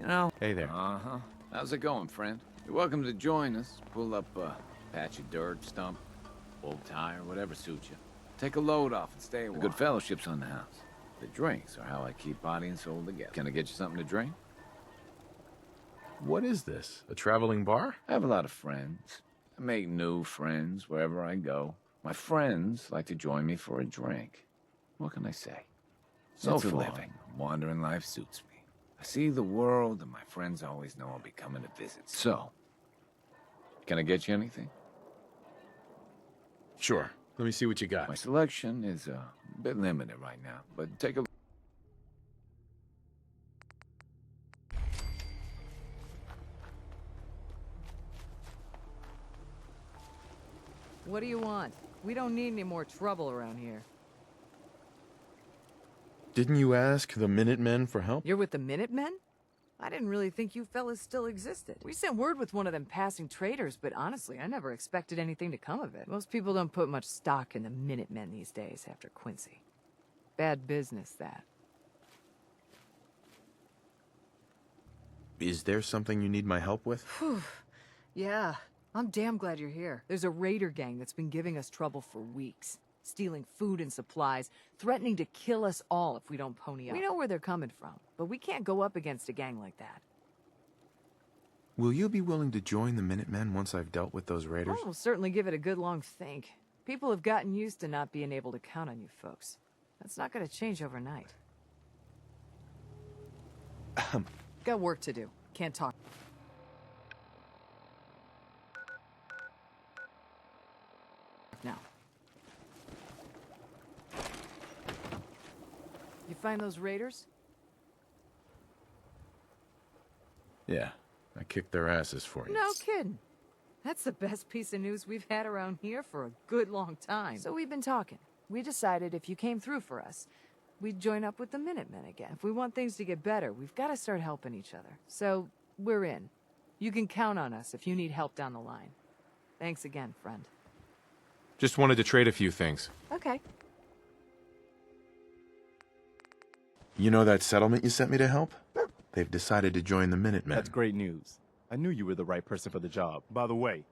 You know? Hey there. Uh-huh. How's it going, friend? You're welcome to join us. Pull up a patch of dirt, stump, old tire, whatever suits you. Take a load off and stay a while. Good fellowship's on the house. The drinks are how I keep body and soul together. Can I get you something to drink? What is this? A traveling bar? I have a lot of friends. I make new friends wherever I go. My friends like to join me for a drink. What can I say? So it's a living. Wandering life suits me. I see the world, and my friends always know I'll be coming to visit. So, can I get you anything? Sure. Let me see what you got. My selection is a bit limited right now, but take a look. What do you want? We don't need any more trouble around here. Didn't you ask the Minutemen for help? You're with the Minutemen? I didn't really think you fellas still existed. We sent word with one of them passing traders, but honestly, I never expected anything to come of it. Most people don't put much stock in the Minutemen these days after Quincy. Bad business, that. Is there something you need my help with? Yeah, I'm damn glad you're here. There's a raider gang that's been giving us trouble for weeks. Stealing food and supplies, threatening to kill us all if we don't pony up. We know where they're coming from, but we can't go up against a gang like that. Will you be willing to join the Minutemen once I've dealt with those raiders? We'll certainly give it a good long think. People have gotten used to not being able to count on you folks. That's not gonna change overnight. Got work to do. Can't talk. Now. You find those raiders? Yeah, I kicked their asses for you. No kidding. That's the best piece of news we've had around here for a good long time. So we've been talking. We decided if you came through for us, we'd join up with the Minutemen again. If we want things to get better, we've got to start helping each other. So, we're in. You can count on us if you need help down the line. Thanks again, friend. Just wanted to trade a few things. Okay. You know that settlement you sent me to help? They've decided to join the Minutemen. That's great news. I knew you were the right person for the job. By the way,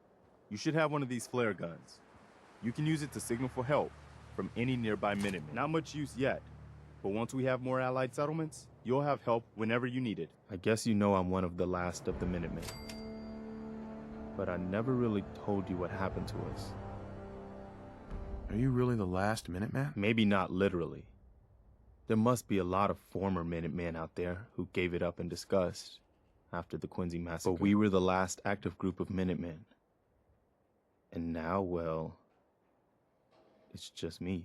you should have one of these flare guns. You can use it to signal for help from any nearby Minutemen. Not much use yet, but once we have more allied settlements, you'll have help whenever you need it. I guess you know I'm one of the last of the Minutemen. But I never really told you what happened to us. Are you really the last Minuteman? Maybe not literally. There must be a lot of former Minutemen out there who gave it up in disgust after the Quincy massacre. But we were the last active group of Minutemen. And now, well, it's just me.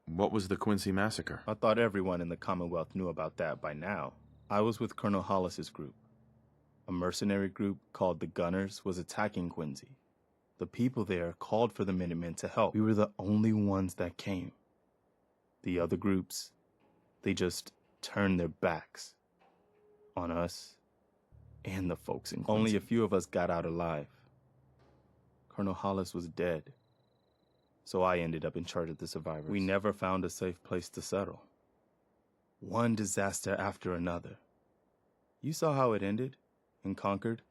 What was the Quincy massacre? I thought everyone in the Commonwealth knew about that by now. I was with Colonel Hollis's group. A mercenary group called the Gunners was attacking Quincy. The people there called for the Minutemen to help. We were the only ones that came. The other groups, they just turned their backs on us and the folks in Quincy. Only a few of us got out alive. Colonel Hollis was dead, so I ended up in charge of the survivors. We never found a safe place to settle. One disaster after another. You saw how it ended in Concord?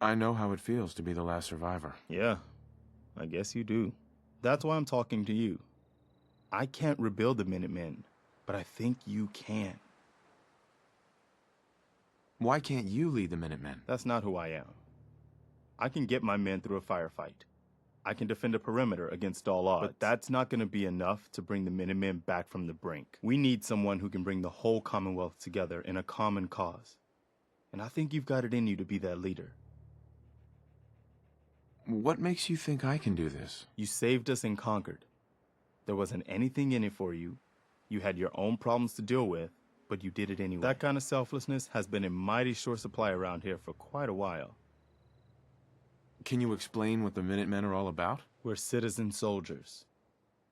I know how it feels to be the last survivor. Yeah, I guess you do. That's why I'm talking to you. I can't rebuild the Minutemen, but I think you can. Why can't you lead the Minutemen? That's not who I am. I can get my men through a firefight. I can defend a perimeter against all odds. But that's not going to be enough to bring the Minutemen back from the brink. We need someone who can bring the whole Commonwealth together in a common cause. And I think you've got it in you to be that leader. What makes you think I can do this? You saved us in Concord. There wasn't anything in it for you. You had your own problems to deal with, but you did it anyway. That kind of selflessness has been in mighty short supply around here for quite a while. Can you explain what the Minutemen are all about? We're citizen soldiers.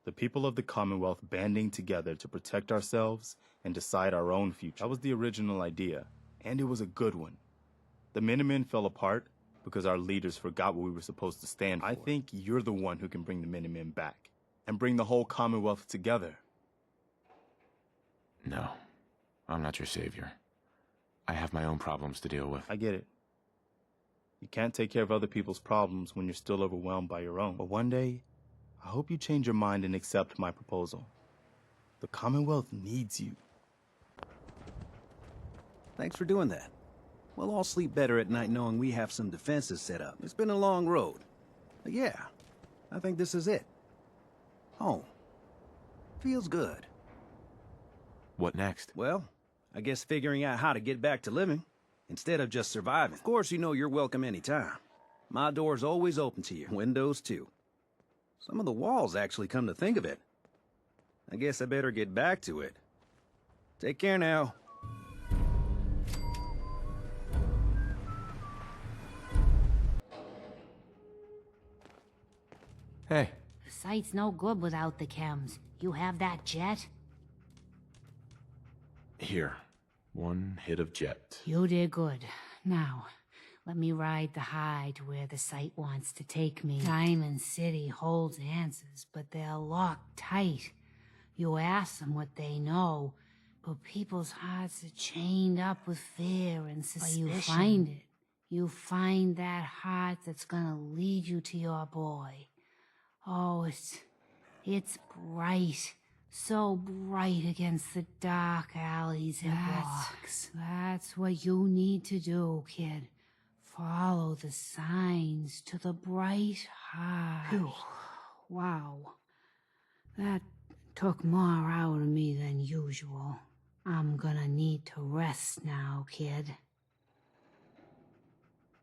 The people of the Commonwealth banding together to protect ourselves and decide our own future. That was the original idea, and it was a good one. The Minutemen fell apart because our leaders forgot what we were supposed to stand for. I think you're the one who can bring the Minutemen back. and bring the whole Commonwealth together. No, I'm not your savior. I have my own problems to deal with. I get it. You can't take care of other people's problems when you're still overwhelmed by your own. But one day, I hope you change your mind and accept my proposal. The Commonwealth needs you. Thanks for doing that. We'll all sleep better at night knowing we have some defenses set up. It's been a long road. But yeah, I think this is it. Home. Feels good. What next? Well, I guess figuring out how to get back to living, instead of just surviving. Of course, you know you're welcome anytime. My door's always open to you. Windows, too. Some of the walls, actually, come to think of it. I guess I better get back to it. Take care now. Hey. The site's no good without the chems. You have that jet? Here. One hit of jet. You did good. Now, let me ride the high to where the site wants to take me. Diamond City holds answers, but they're locked tight. You ask them what they know, but people's hearts are chained up with fear and suspicion. But you find it. You find that heart that's gonna lead you to your boy. Oh, it's bright. So bright against the dark alleys it walks. That's what you need to do, kid. Follow the signs to the bright heart. Phew. Wow. That took more out of me than usual. I'm gonna need to rest now, kid.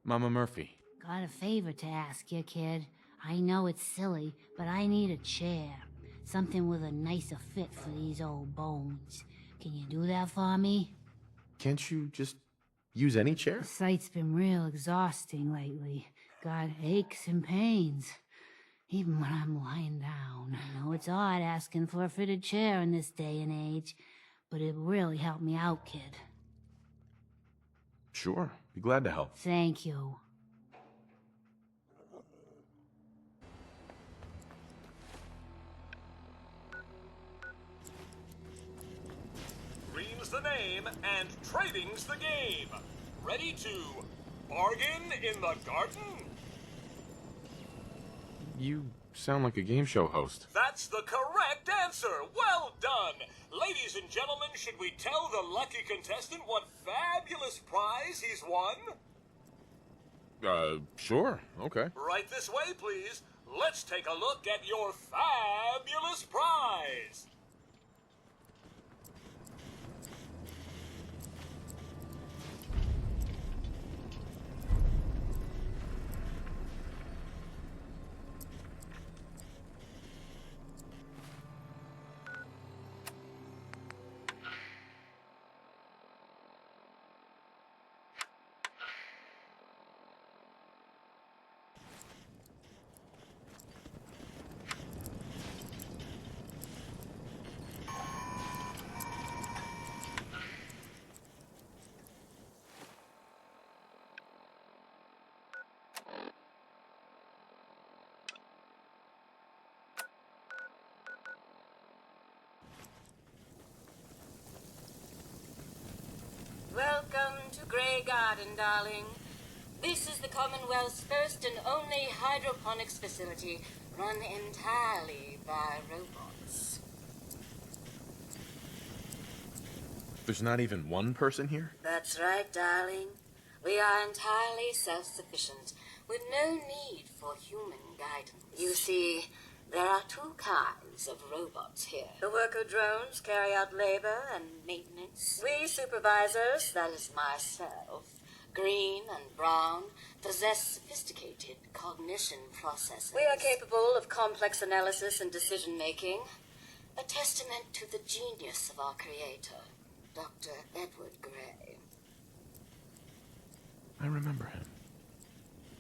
Mama Murphy. Got a favor to ask you, kid. I know it's silly, but I need a chair. Something with a nicer fit for these old bones. Can you do that for me? Can't you just use any chair? The site's been real exhausting lately. Got aches and pains. Even when I'm lying down. I know it's odd asking for a fitted chair in this day and age, but it really helped me out, kid. Sure. Be glad to help. Thank you. Green's the name and trading's the game. Ready to bargain in the garden? You sound like a game show host. That's the correct answer. Well done. Ladies and gentlemen, should we tell the lucky contestant what fabulous prize he's won? Sure. Okay. Right this way, please. Let's take a look at your fabulous prize. Welcome to Grey Garden, darling. This is the Commonwealth's first and only hydroponics facility run entirely by robots. There's not even one person here? That's right, darling. We are entirely self-sufficient, with no need for human guidance. You see, there are two kinds of robots here. The worker drones carry out labor and maintenance. We supervisors, that is myself, green and brown, possess sophisticated cognition processes. We are capable of complex analysis and decision-making, a testament to the genius of our creator, Dr. Edward Gray. I remember him.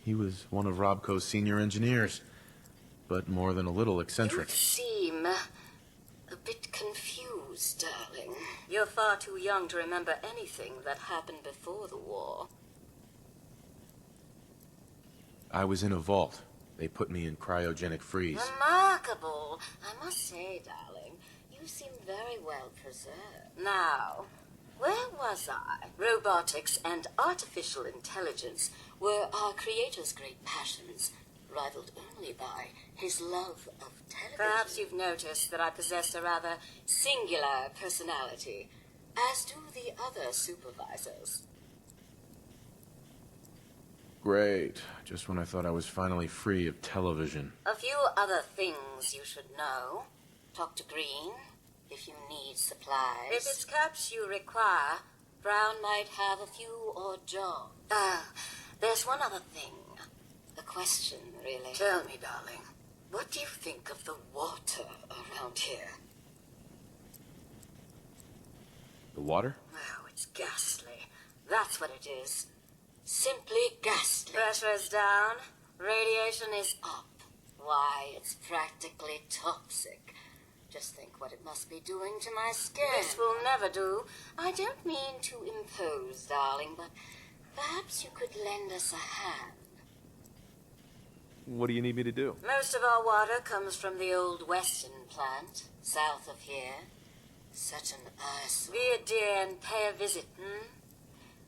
He was one of Robco's senior engineers, but more than a little eccentric. You seem a bit confused, darling. You're far too young to remember anything that happened before the war. I was in a vault. They put me in cryogenic freeze. Remarkable. I must say, darling, you seem very well preserved. Now, where was I? Robotics and artificial intelligence were our creator's great passions, rivaled only by his love of television. Perhaps you've noticed that I possess a rather singular personality, as do the other supervisors. Great. Just when I thought I was finally free of television. A few other things you should know. Talk to Green if you need supplies. If it's caps you require, Brown might have a few odd jobs. There's one other thing. A question, really. Tell me, darling, what do you think of the water around here? The water? Oh, it's ghastly. That's what it is. Simply ghastly. Pressure's down. Radiation is up. Why, it's practically toxic. Just think what it must be doing to my skin. This will never do. I don't mean to impose, darling, but perhaps you could lend us a hand. What do you need me to do? Most of our water comes from the old Western plant, south of here. Such an eyesore. Be a dear and pay a visit,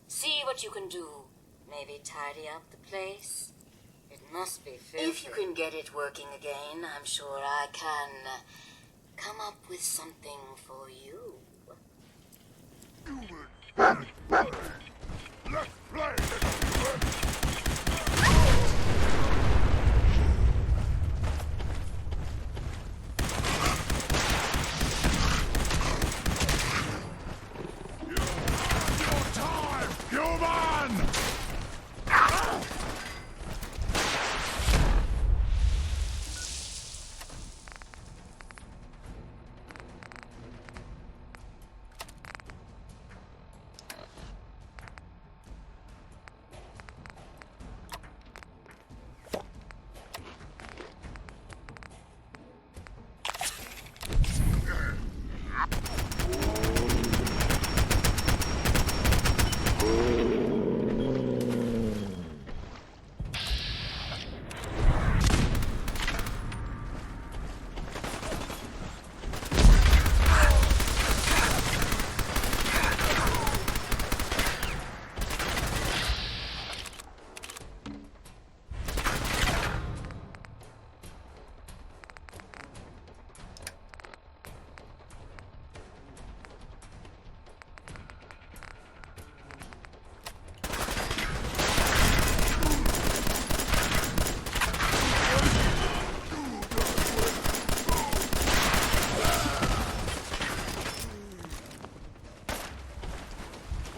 See what you can do. Maybe tidy up the place. It must be filthy. If you can get it working again, I'm sure I can come up with something for you.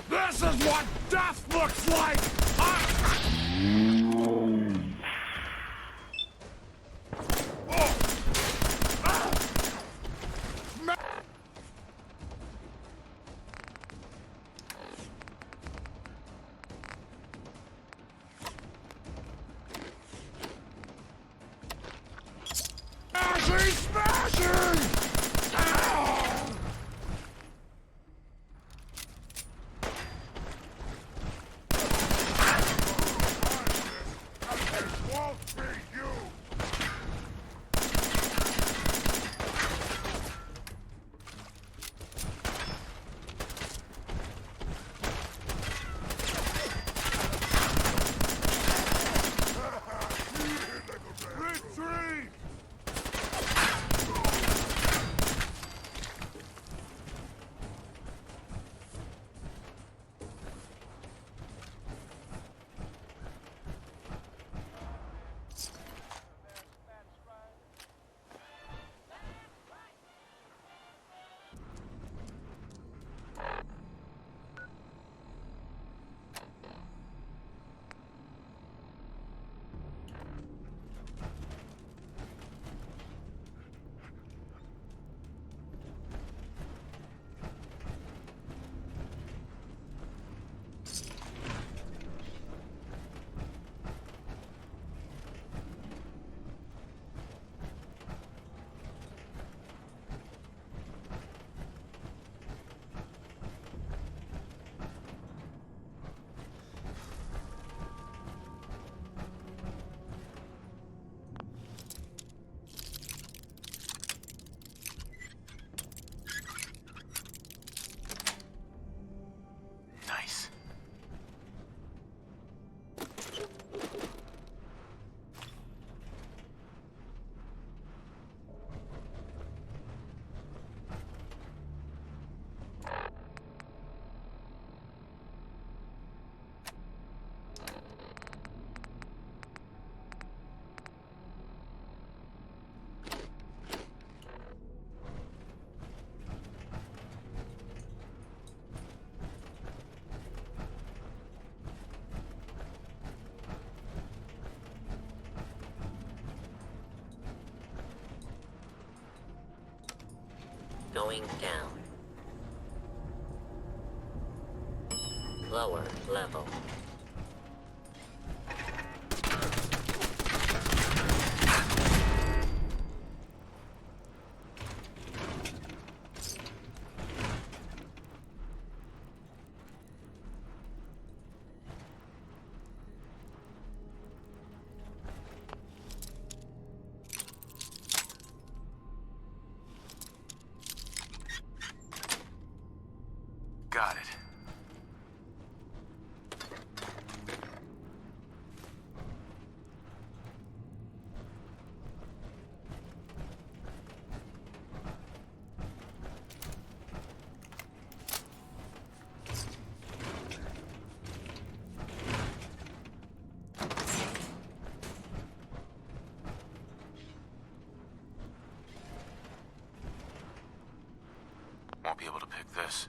This is what death looks like! Smashing! Ow! Won't be you! Retreat! going down. Lower level. Got it. Won't be able to pick this.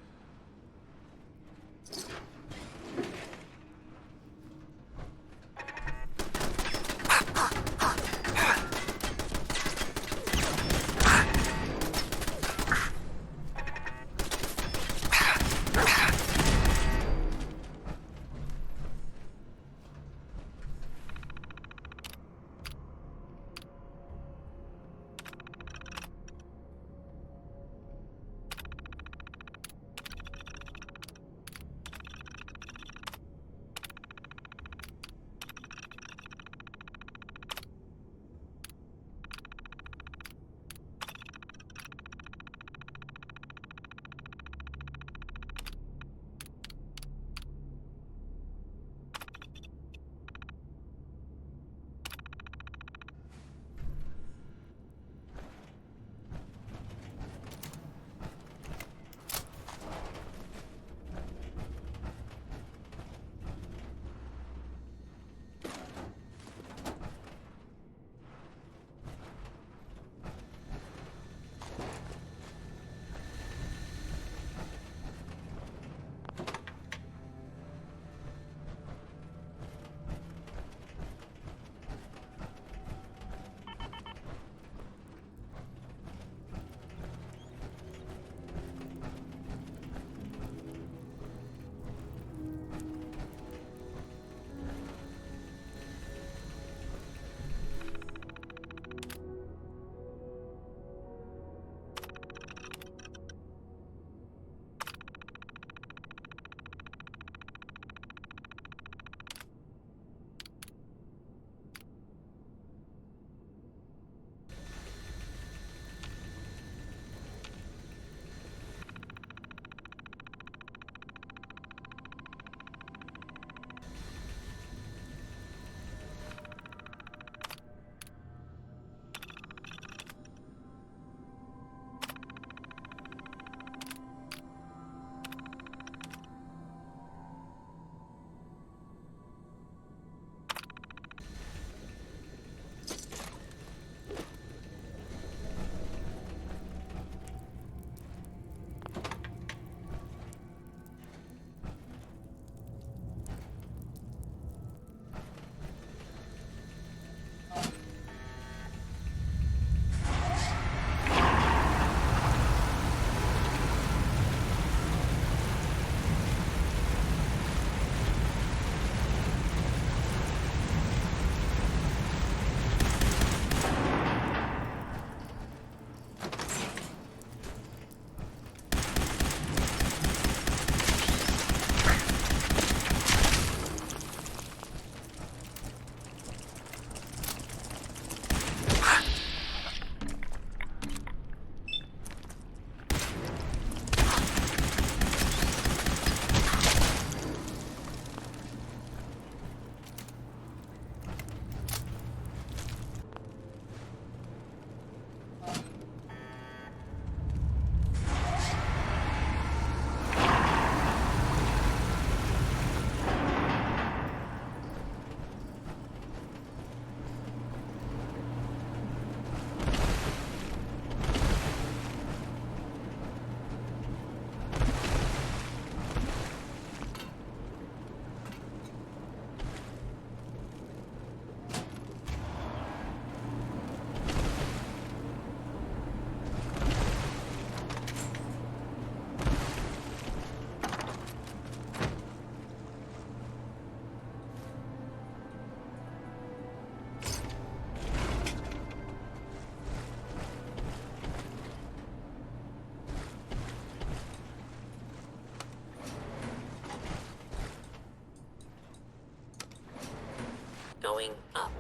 going up.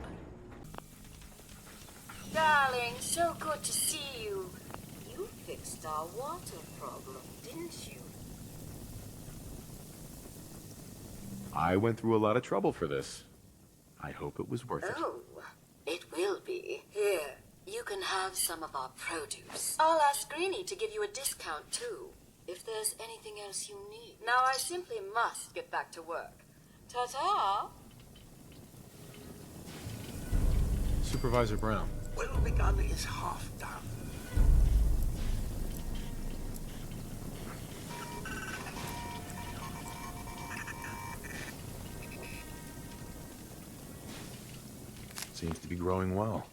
Darling, so good to see you. You fixed our water problem, didn't you? I went through a lot of trouble for this. I hope it was worth it. Oh, it will be. Here, you can have some of our produce. I'll ask Greenie to give you a discount, too, if there's anything else you need. Now I simply must get back to work. Ta-ta! Supervisor Brown. Well begun is half done. Seems to be growing well.